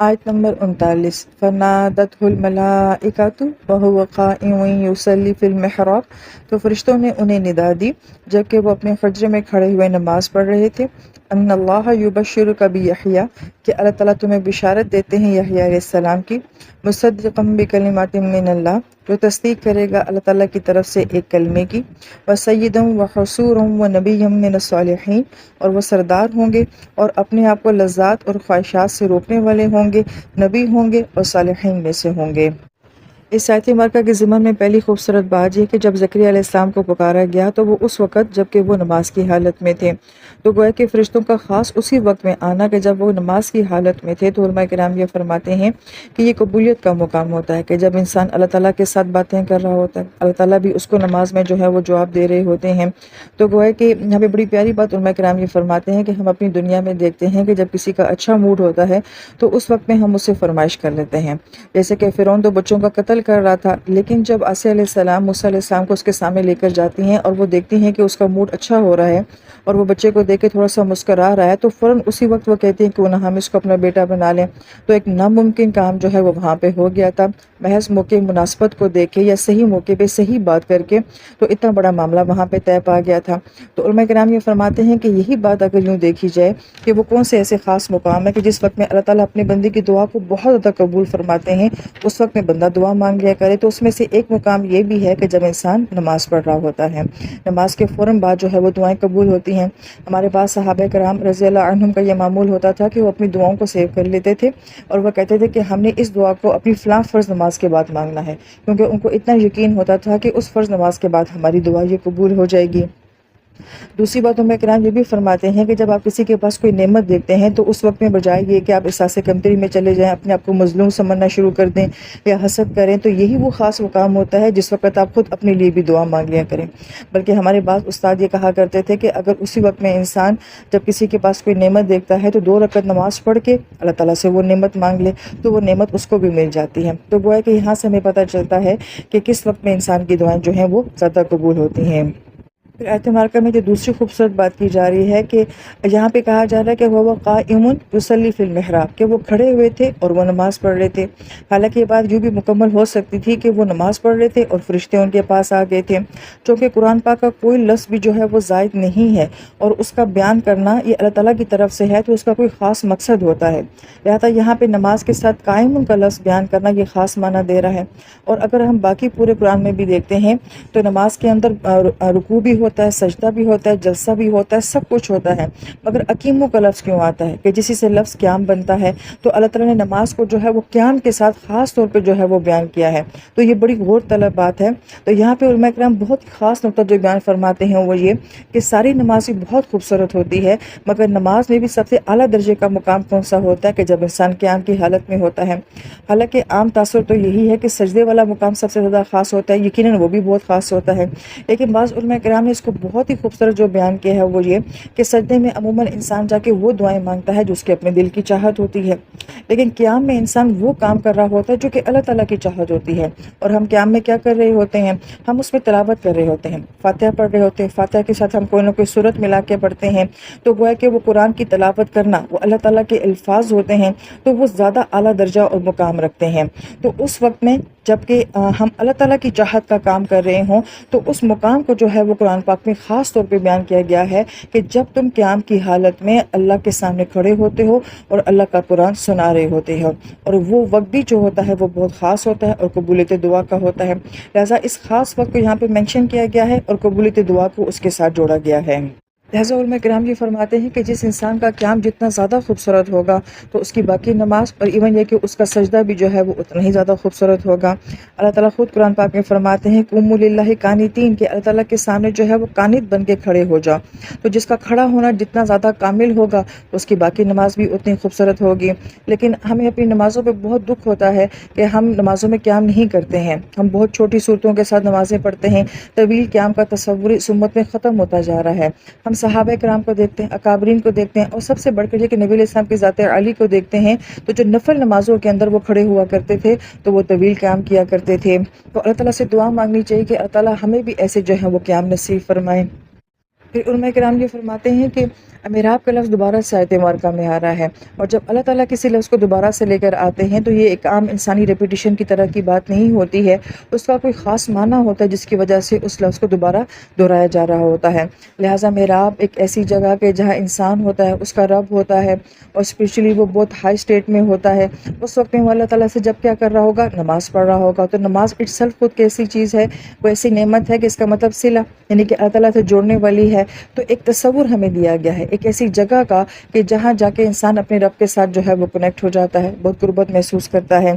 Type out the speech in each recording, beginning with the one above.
آیت نمبر 39 فنادته الملائکۃ وہو قائم یصلی فی المحراب، تو فرشتوں نے انہیں ندا دی جبکہ وہ اپنے حجرے میں کھڑے ہوئے نماز پڑھ رہے تھے، ان اللہ یبشرک بیحییٰ، کہ اللہ تعالیٰ تمہیں بشارت دیتے ہیں یحییٰ علیہ السلام کی، مصدقا بکلمات من اللہ، جو تصدیق کرے گا اللہ تعالیٰ کی طرف سے ایک کلمے کی، وسیدا وحصورا ونبیا من الصالحین، اور وہ سردار ہوں گے اور اپنے آپ کو لذات اور خواہشات سے روکنے والے ہوں گے، نبی ہوں گے اور صالحین میں سے ہوں گے۔ اس آیت مبارکہ کے ضمن میں پہلی خوبصورت بات یہ کہ جب زکریا علیہ السلام کو پکارا گیا تو وہ اس وقت جب کہ وہ نماز کی حالت میں تھے، تو گویا کہ فرشتوں کا خاص اسی وقت میں آنا کہ جب وہ نماز کی حالت میں تھے، تو علماء کرام یہ فرماتے ہیں کہ یہ قبولیت کا مقام ہوتا ہے کہ جب انسان اللہ تعالیٰ کے ساتھ باتیں کر رہا ہوتا ہے، اللہ تعالیٰ بھی اس کو نماز میں جو ہے وہ جواب دے رہے ہوتے ہیں۔ تو گویا کہ یہاں پہ بڑی پیاری بات علماء کرام یہ فرماتے ہیں کہ ہم اپنی دنیا میں دیکھتے ہیں کہ جب کسی کا اچھا موڈ ہوتا ہے تو اس وقت میں ہم اس سے فرمائش کر لیتے ہیں، جیسے کہ فرعون تو بچوں کا قتل کر رہا تھا، لیکن جب آسیہ علیہ السلام موسیٰ علیہ السلام کو اس کے سامنے لے کر جاتی ہیں اور وہ دیکھتی ہیں کہ اس کا موڈ اچھا ہو رہا ہے اور وہ بچے کو دیکھ کے تھوڑا سا مسکرا رہا ہے، تو فوراً اسی وقت وہ کہتی ہیں کہ نہ ہم اس کو اپنا بیٹا بنا لیں۔ تو ایک ناممکن کام جو ہے وہ وہاں پہ ہو گیا تھا، محض موقع مناسبت کو دیکھ کے یا صحیح موقع پہ صحیح بات کر کے، تو اتنا بڑا معاملہ وہاں پہ طے پا گیا تھا۔ تو علماء کرام یہ فرماتے ہیں کہ یہی بات اگر یوں دیکھی جائے کہ وہ کون سے ایسے خاص مقام ہے کہ جس وقت میں اللہ تعالیٰ اپنے بندے کی دعا کو بہت زیادہ قبول فرماتے ہیں، اس وقت میں بندہ دعا مانگ لیا کرے، تو اس میں سے ایک مقام یہ بھی ہے کہ جب انسان نماز پڑھ رہا ہوتا ہے، نماز کے فوراً بعد جو ہے وہ دعائیں قبول ہوتی ہیں۔ ہمارے پاس صحابہ کرام رضی اللہ عنہم کا یہ معمول ہوتا تھا کہ وہ اپنی دعاؤں کو سیو کر لیتے تھے اور وہ کہتے تھے کہ ہم نے اس دعا کو اپنی فلاں فرض نماز کے بعد مانگنا ہے، کیونکہ ان کو اتنا یقین ہوتا تھا کہ اس فرض نماز کے بعد ہماری دعا یہ قبول ہو جائے گی۔ دوسری بات علماء کرام یہ بھی فرماتے ہیں کہ جب آپ کسی کے پاس کوئی نعمت دیکھتے ہیں تو اس وقت میں بجائے یہ کہ آپ احساس کمتری میں چلے جائیں، اپنے آپ کو مظلوم سمجھنا شروع کر دیں یا حسد کریں، تو یہی وہ خاص مقام ہوتا ہے جس وقت آپ خود اپنے لیے بھی دعا مانگ لیا کریں۔ بلکہ ہمارے بعض استاد یہ کہا کرتے تھے کہ اگر اسی وقت میں انسان جب کسی کے پاس کوئی نعمت دیکھتا ہے تو 2 رکعت نماز پڑھ کے اللہ تعالیٰ سے وہ نعمت مانگ لے تو وہ نعمت اس کو بھی مل جاتی ہے۔ تو گویا کہ یہاں سے ہمیں پتہ چلتا ہے کہ کس وقت میں انسان کی دعائیں جو ہیں وہ زیادہ قبول ہوتی ہیں۔ پھر آیت مبارکہ میں جو دوسری خوبصورت بات کی جا رہی ہے کہ یہاں پہ کہا جا رہا ہے کہ وہ قائم یصلی فی المحراب، کہ وہ کھڑے ہوئے تھے اور وہ نماز پڑھ رہے تھے۔ حالانکہ یہ بات یوں بھی مکمل ہو سکتی تھی کہ وہ نماز پڑھ رہے تھے اور فرشتے ان کے پاس آ گئے تھے، چونکہ قرآن پاک کا کوئی لفظ بھی جو ہے وہ زائد نہیں ہے اور اس کا بیان کرنا یہ اللہ تعالیٰ کی طرف سے ہے، تو اس کا کوئی خاص مقصد ہوتا ہے، لہٰذا یہاں پہ نماز کے ساتھ قائم کا لفظ بیان کرنا یہ خاص معنی دے رہا ہے۔ اور اگر ہم باقی پورے قرآن میں بھی دیکھتے ہیں تو نماز کے اندر رکوع بھی ہوتا ہے، سجدہ بھی ہوتا ہے، جلسہ بھی ہوتا ہے، سب کچھ ہوتا ہے، مگر اقیمو کا لفظ کیوں آتا ہے کہ جسی سے لفظ قیام بنتا ہے؟ تو اللہ تعالیٰ نے نماز کو جو ہے وہ قیام کے ساتھ خاص طور پہ جو ہے وہ بیان کیا ہے، تو یہ بڑی غور طلب بات ہے۔ تو یہاں پہ علماء کرام بہت خاص نقطہ جو بیان فرماتے ہیں وہ یہ کہ ساری نماز بہت خوبصورت ہوتی ہے، مگر نماز میں بھی سب سے اعلیٰ درجے کا مقام کون سا ہوتا ہے کہ جب انسان قیام کی حالت میں ہوتا ہے۔ حالانکہ عام تاثر تو یہی ہے کہ سجدے والا مقام سب سے زیادہ خاص ہوتا ہے، یقیناً وہ بھی بہت خاص ہوتا ہے، لیکن بعض علماء کرام نے اس کو بہت ہی خوبصورت جو بیان کیا ہے وہ یہ کہ سجدے میں عموماً انسان جا کے وہ دعائیں مانگتا ہے جو اس کے اپنے دل کی چاہت ہوتی ہے، لیکن قیام میں انسان وہ کام کر رہا ہوتا ہے جو کہ اللہ تعالیٰ کی چاہت ہوتی ہے۔ اور ہم قیام میں کیا کر رہے ہوتے ہیں؟ ہم اس میں تلاوت کر رہے ہوتے ہیں، فاتحہ پڑھ رہے ہوتے ہیں، فاتحہ کے ساتھ ہم کوئی نہ کوئی صورت ملا کے پڑھتے ہیں، تو گویا کہ وہ قرآن کی تلاوت کرنا وہ اللہ تعالیٰ کے الفاظ ہوتے ہیں تو وہ زیادہ اعلیٰ درجہ اور مقام رکھتے ہیں۔ تو اس وقت میں جبکہ ہم اللہ تعالیٰ کی چاہت کا کام کر رہے ہوں تو اس مقام کو جو ہے وہ قرآن پاک میں خاص طور پہ بیان کیا گیا ہے کہ جب تم قیام کی حالت میں اللہ کے سامنے کھڑے ہوتے ہو اور اللہ کا قرآن سنا رہے ہوتے ہو، اور وہ وقت بھی جو ہوتا ہے وہ بہت خاص ہوتا ہے اور قبولیت دعا کا ہوتا ہے، لہٰذا اس خاص وقت کو یہاں پہ مینشن کیا گیا ہے اور قبولیت دعا کو اس کے ساتھ جوڑا گیا ہے۔ لہٰذا علماء کرام یہ فرماتے ہیں کہ جس انسان کا قیام جتنا زیادہ خوبصورت ہوگا تو اس کی باقی نماز اور ایون یہ کہ اس کا سجدہ بھی جو ہے وہ اتنا ہی زیادہ خوبصورت ہوگا۔ اللہ تعالیٰ خود قرآن پاک میں فرماتے ہیں قوموا للہ قانتین، کہ اللہ تعالیٰ کے سامنے جو ہے وہ قانت بن کے کھڑے ہو جا، تو جس کا کھڑا ہونا جتنا زیادہ کامل ہوگا اس کی باقی نماز بھی اتنی خوبصورت ہوگی۔ لیکن ہمیں اپنی نمازوں پہ بہت دکھ ہوتا ہے کہ ہم نمازوں میں قیام نہیں کرتے ہیں، ہم بہت چھوٹی صورتوں کے ساتھ نمازیں پڑھتے ہیں، طویل قیام کا تصور اس امت میں ختم ہوتا جا رہا ہے۔ ہم صحابہ کرام کو دیکھتے ہیں، اکابرین کو دیکھتے ہیں، اور سب سے بڑھ کر یہ کہ نبی علیہ السلام کی ذات عالی کو دیکھتے ہیں، تو جو نفل نمازوں کے اندر وہ کھڑے ہوا کرتے تھے تو وہ طویل قیام کیا کرتے تھے۔ تو اللہ تعالیٰ سے دعا مانگنی چاہیے کہ اللہ تعالیٰ ہمیں بھی ایسے جو ہیں وہ قیام نصیب فرمائے۔ پھر علماء کرام یہ فرماتے ہیں کہ محراب کا لفظ دوبارہ سے آیت مبارکہ میں آ رہا ہے، اور جب اللہ تعالیٰ کسی لفظ کو دوبارہ سے لے کر آتے ہیں تو یہ ایک عام انسانی ریپیٹیشن کی طرح کی بات نہیں ہوتی ہے، اس کا کوئی خاص معنی ہوتا ہے جس کی وجہ سے اس لفظ کو دوبارہ دہرایا جا رہا ہوتا ہے۔ لہٰذا محراب ایک ایسی جگہ کہ جہاں انسان ہوتا ہے، اس کا رب ہوتا ہے، اور اسپیشلی وہ بہت ہائی اسٹیٹ میں ہوتا ہے، اس وقت میں وہ اللہ تعالیٰ سے جب کیا کر رہا ہوگا، نماز پڑھ رہا ہوگا۔ تو نماز اٹ سیلف خود کیسی چیز ہے، وہ ایسی نعمت ہے کہ اس کا مطلب صلہ، یعنی کہ اللہ تعالیٰ سے جوڑنے والی ہے۔ تو ایک تصور ہمیں دیا گیا ہے ایک ایسی جگہ کا کہ جہاں جا کے انسان اپنے رب کے ساتھ جو ہے وہ کنیکٹ ہو جاتا ہے، بہت قربت محسوس کرتا ہے۔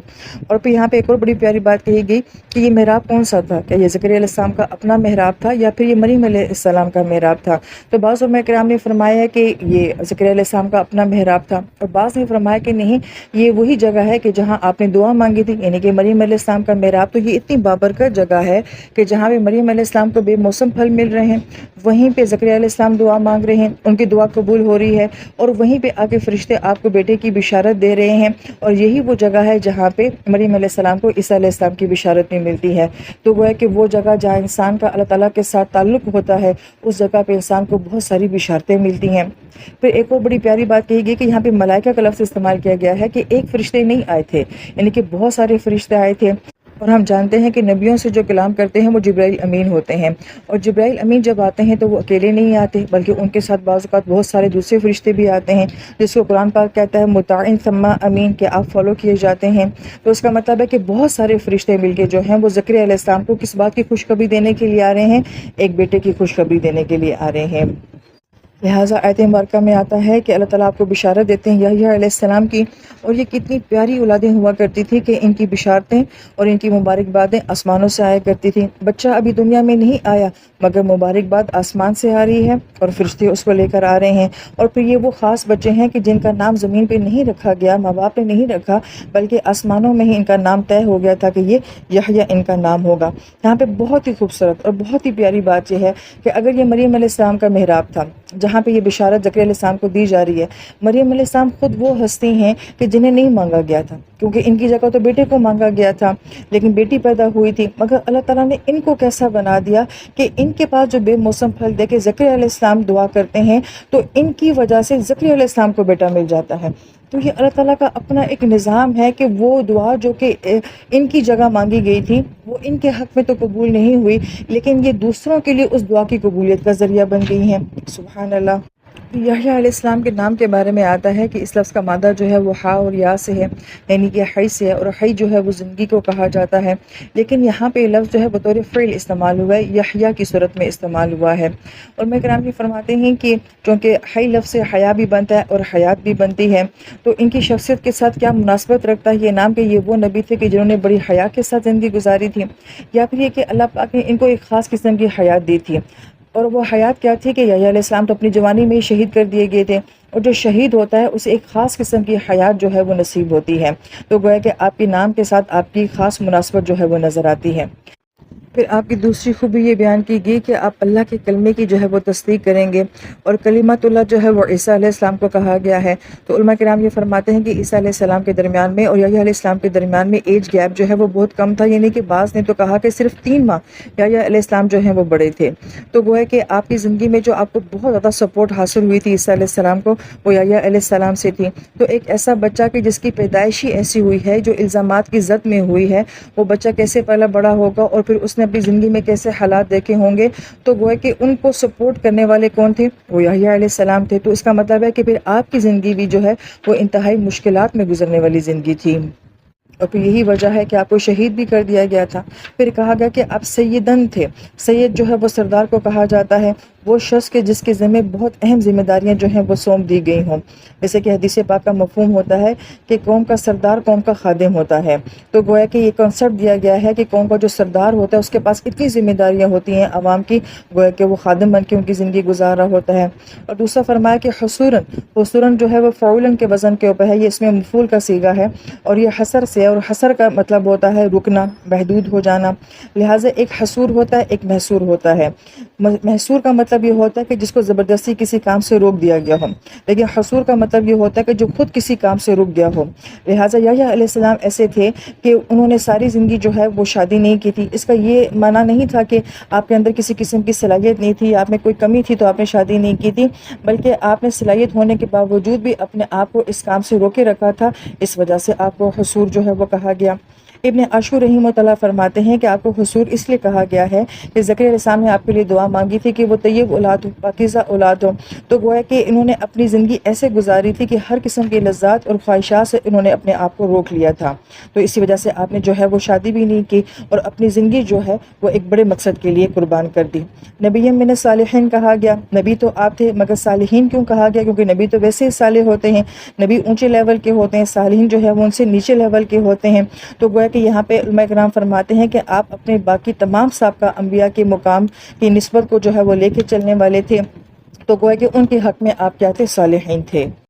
اور پھر یہاں پہ ایک اور بڑی پیاری بات کہی گئی کہ یہ محراب کون سا تھا، کیا یہ زکریا علیہ السلام کا اپنا محراب تھا یا پھر یہ مریم علیہ السلام کا محراب تھا؟ تو بعض علماء کرام نے فرمایا ہے کہ یہ زکریا علیہ السلام کا اپنا محراب تھا، اور بعض نے فرمایا کہ نہیں، یہ وہی جگہ ہے کہ جہاں آپ نے دعا مانگی تھی، یعنی کہ مریم علیہ السلام کا محراب۔ تو یہ اتنی بابرکت جگہ ہے کہ جہاں پہ مریم علیہ السلام کو بے موسم پھل مل رہے ہیں، وہیں پہ زکریا علیہ السلام دعا مانگ رہے ہیں، ان کی دعا قبول ہو رہی ہے، اور وہیں پہ آ کے فرشتے آپ کو بیٹے کی بشارت دے رہے ہیں، اور یہی وہ جگہ ہے جہاں پہ مریم علیہ السلام کو عیسیٰ علیہ السلام کی بشارت بھی ملتی ہے۔ تو وہ ہے کہ وہ جگہ جہاں انسان کا اللہ تعالیٰ کے ساتھ تعلق ہوتا ہے، اس جگہ پہ انسان کو بہت ساری بشارتیں ملتی ہیں۔ پھر ایک اور بڑی پیاری بات کہی گئی کہ یہاں پہ ملائکہ کا لفظ استعمال کیا گیا ہے کہ ایک فرشتے نہیں آئے تھے، یعنی کہ بہت سارے فرشتے آئے تھے۔ اور ہم جانتے ہیں کہ نبیوں سے جو کلام کرتے ہیں وہ جبرائیل امین ہوتے ہیں، اور جبرائیل امین جب آتے ہیں تو وہ اکیلے نہیں آتے، بلکہ ان کے ساتھ بعض اوقات بہت سارے دوسرے فرشتے بھی آتے ہیں، جس کو قرآن پاک کہتا ہے مطاع ثم امین، کہ آپ فالو کیے جاتے ہیں۔ تو اس کا مطلب ہے کہ بہت سارے فرشتے مل کے جو ہیں وہ زکریا علیہ السلام کو کس بات کی خوشخبری دینے کے لیے آ رہے ہیں، ایک بیٹے کی خوشخبری دینے کے لیے آ رہے ہیں۔ لہٰذا آیت مبارکہ میں آتا ہے کہ اللہ تعالیٰ آپ کو بشارت دیتے ہیں یحییٰ علیہ السلام کی، اور یہ کتنی پیاری اولادیں ہوا کرتی تھی کہ ان کی بشارتیں اور ان کی مبارکبادیں آسمانوں سے آیا کرتی تھیں۔ بچہ ابھی دنیا میں نہیں آیا، مگر مبارکباد آسمان سے آ رہی ہے، اور فرشتے اس کو لے کر آ رہے ہیں۔ اور پھر یہ وہ خاص بچے ہیں کہ جن کا نام زمین پہ نہیں رکھا گیا، ماں باپ نے نہیں رکھا، بلکہ آسمانوں میں ہی ان کا نام طے ہو گیا تھا کہ یہ یحییٰ ان کا نام ہوگا۔ یہاں پہ بہت ہی خوبصورت اور بہت ہی پیاری بات یہ ہے کہ اگر یہ مریم علیہ السلام کا محراب تھا جہاں پہ یہ بشارت زکریا علیہ السلام کو دی جا رہی ہے، مریم علیہ السلام خود وہ ہستی ہیں کہ جنہیں نہیں مانگا گیا تھا، کیونکہ ان کی جگہ تو بیٹے کو مانگا گیا تھا، لیکن بیٹی پیدا ہوئی تھی، مگر اللہ تعالیٰ نے ان کو کیسا بنا دیا کہ ان کے پاس جو بے موسم پھل دے کے زکریا علیہ السلام دعا کرتے ہیں تو ان کی وجہ سے زکریا علیہ السلام کو بیٹا مل جاتا ہے۔ تو یہ اللہ تعالیٰ کا اپنا ایک نظام ہے کہ وہ دعا جو کہ ان کی جگہ مانگی گئی تھی وہ ان کے حق میں تو قبول نہیں ہوئی، لیکن یہ دوسروں کے لیے اس دعا کی قبولیت کا ذریعہ بن گئی ہیں۔ سبحان اللہ۔ یحییٰ علیہ السلام کے نام کے بارے میں آتا ہے کہ اس لفظ کا مادہ جو ہے وہ ہا اور یا سے ہے، یعنی کہ حی سے ہے، اور حی جو ہے وہ زندگی کو کہا جاتا ہے، لیکن یہاں پہ لفظ جو ہے بطور فعل استعمال ہوا ہے، یحییٰ کی صورت میں استعمال ہوا ہے۔ اور میں کرام یہ فرماتے ہیں کہ چونکہ حی لفظ سے حیا بھی بنتا ہے اور حیات بھی بنتی ہے، تو ان کی شخصیت کے ساتھ کیا مناسبت رکھتا ہے یہ نام کہ یہ وہ نبی تھے کہ جنہوں نے بڑی حیا کے ساتھ زندگی گزاری تھی، یا پھر یہ کہ اللہ پاک نے ان کو ایک خاص قسم کی حیات دی تھی؟ اور وہ حیات کیا تھی کہ یحییٰ علیہ السلام تو اپنی جوانی میں ہی شہید کر دیے گئے تھے، اور جو شہید ہوتا ہے اسے ایک خاص قسم کی حیات جو ہے وہ نصیب ہوتی ہے۔ تو گویا کہ آپ کے نام کے ساتھ آپ کی خاص مناسبت جو ہے وہ نظر آتی ہے۔ پھر آپ کی دوسری خوبی یہ بیان کی گئی کہ آپ اللہ کے کلمے کی جو ہے وہ تصدیق کریں گے، اور کلمت اللہ جو ہے وہ عیسیٰ علیہ السلام کو کہا گیا ہے۔ تو علماء کرام یہ فرماتے ہیں کہ عیسیٰ علیہ السلام کے درمیان میں اور یحییٰ علیہ السلام کے درمیان میں ایج گیپ جو ہے وہ بہت کم تھا، یعنی کہ بعض نے تو کہا کہ صرف 3 ماہ یحییٰ علیہ السلام جو ہیں وہ بڑے تھے۔ تو وہ ہے کہ آپ کی زندگی میں جو آپ کو بہت زیادہ سپورٹ حاصل ہوئی تھی عیسیٰ علیہ السلام کو، وہ یحییٰ علیہ السلام سے تھی۔ تو ایک ایسا بچہ کہ جس کی پیدائش ہی ایسی ہوئی ہے، جو الزامات کی زد میں ہوئی ہے، وہ بچہ کیسے پہلا بڑا ہوگا، اور پھر اس نے اپنی زندگی میں کیسے حالات دیکھے ہوں گے۔ تو گویا کہ ان کو سپورٹ کرنے والے کون تھے؟ وہ یحییٰ علیہ السلام تھے۔ تو اس کا مطلب ہے کہ پھر آپ کی زندگی بھی جو ہے وہ انتہائی مشکلات میں گزرنے والی زندگی تھی، اور پھر یہی وجہ ہے کہ آپ کو شہید بھی کر دیا گیا تھا۔ پھر کہا گیا کہ آپ سیدن تھے۔ سید جو ہے وہ سردار کو کہا جاتا ہے، وہ شخص کے جس کے ذمہ بہت اہم ذمہ داریاں جو ہیں وہ سونپ دی گئی ہوں، جیسے کہ حدیث پاک کا مفہوم ہوتا ہے کہ قوم کا سردار قوم کا خادم ہوتا ہے۔ تو گویا کہ یہ کنسپٹ دیا گیا ہے کہ قوم کا جو سردار ہوتا ہے اس کے پاس اتنی ذمہ داریاں ہوتی ہیں عوام کی، گویا کہ وہ خادم بن کے ان کی زندگی گزار رہا ہوتا ہے۔ اور دوسرا فرمایا کہ حصوراً جو ہے وہ فعولاً کے وزن کے اوپر ہے، یہ اس میں مفعول کا صیغہ ہے، اور یہ حصر سے اور حسر کا مطلب ہوتا ہے رکنا، محدود ہو جانا، لہٰذا ایک حصور ہوتا ہے، ایک محصور ہوتا ہے۔ محصور کا مطلب یہ ہوتا ہے کہ جس کو زبردستی کسی کام سے روک دیا گیا ہو، لیکن حصور کا مطلب یہ ہوتا ہے کہ جو خود کسی کام سے رک گیا ہو۔ لہٰذا یحییٰ علیہ السلام ایسے تھے کہ انہوں نے ساری زندگی جو ہے وہ شادی نہیں کی تھی۔ اس کا یہ معنی نہیں تھا کہ آپ کے اندر کسی قسم کی صلاحیت نہیں تھی، آپ میں کوئی کمی تھی تو آپ نے شادی نہیں کی تھی، بلکہ آپ نے صلاحیت ہونے کے باوجود بھی اپنے آپ کو اس کام سے روکے رکھا تھا، اس وجہ سے آپ کو حصور جو ہے وہ کہا گیا۔ ابن عاشور رحمہ اللہ فرماتے ہیں کہ آپ کو حصور اس لیے کہا گیا ہے کہ زکریا علیہ السلام نے آپ کے لیے دعا مانگی تھی کہ وہ طیب اولاد ہو، پاکیزہ اولاد ہو، تو گویا کہ انہوں نے اپنی زندگی ایسے گزاری تھی کہ ہر قسم کی لذات اور خواہشات سے انہوں نے اپنے آپ کو روک لیا تھا، تو اسی وجہ سے آپ نے جو ہے وہ شادی بھی نہیں کی اور اپنی زندگی جو ہے وہ ایک بڑے مقصد کے لیے قربان کر دی۔ نبی من الصالحین کہا گیا، نبی تو آپ تھے مگر صالحین کیوں کہا گیا؟ کیونکہ نبی تو ویسے ہی صالح ہوتے ہیں، نبی اونچے لیول کے ہوتے ہیں، صالحین جو ہے وہ ان سے نیچے لیول کے ہوتے ہیں، تو گویا کہ یہاں پہ علماء کرام فرماتے ہیں کہ آپ اپنے باقی تمام سابقہ انبیاء کے مقام کی نسبت کو جو ہے وہ لے کے چلنے والے تھے، تو گویا کہ ان کے حق میں آپ کیا تھے؟ صالحین تھے۔